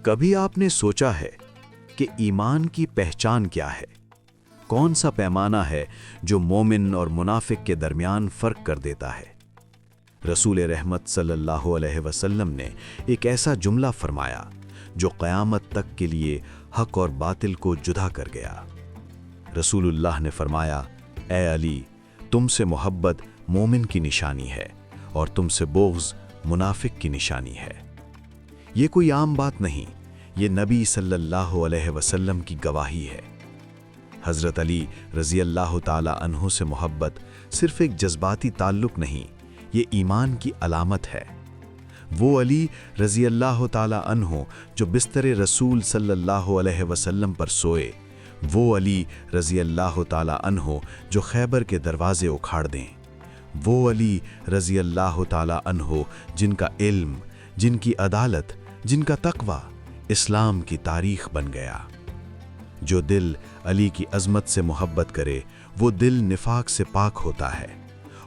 کبھی آپ نے سوچا ہے کہ ایمان کی پہچان کیا ہے؟ کون سا پیمانہ ہے جو مومن اور منافق کے درمیان فرق کر دیتا ہے؟ رسول رحمت صلی اللہ علیہ وسلم نے ایک ایسا جملہ فرمایا جو قیامت تک کے لیے حق اور باطل کو جدا کر گیا۔ رسول اللہ نے فرمایا، اے علی، تم سے محبت مومن کی نشانی ہے اور تم سے بغض منافق کی نشانی ہے۔ یہ کوئی عام بات نہیں، یہ نبی صلی اللہ علیہ وسلم کی گواہی ہے۔ حضرت علی رضی اللہ تعالی عنہ سے محبت صرف ایک جذباتی تعلق نہیں، یہ ایمان کی علامت ہے۔ وہ علی رضی اللہ تعالی عنہ جو بستر رسول صلی اللہ علیہ وسلم پر سوئے، وہ علی رضی اللہ تعالی عنہ جو خیبر کے دروازے اکھاڑ دیں، وہ علی رضی اللہ تعالی عنہ جن کا علم، جن کی عدالت، جن کا تقوی اسلام کی تاریخ بن گیا۔ جو دل علی کی عظمت سے محبت کرے وہ دل نفاق سے پاک ہوتا ہے،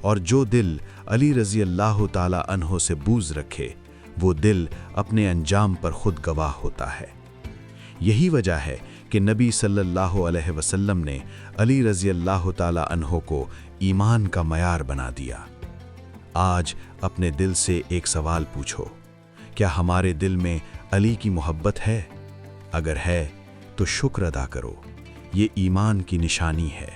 اور جو دل علی رضی اللہ تعالی عنہ سے بغض رکھے وہ دل اپنے انجام پر خود گواہ ہوتا ہے۔ یہی وجہ ہے کہ نبی صلی اللہ علیہ وسلم نے علی رضی اللہ تعالی عنہ کو ایمان کا معیار بنا دیا۔ آج اپنے دل سے ایک سوال پوچھو، کیا ہمارے دل میں علی کی محبت ہے؟ اگر ہے تو شکر ادا کرو، یہ ایمان کی نشانی ہے۔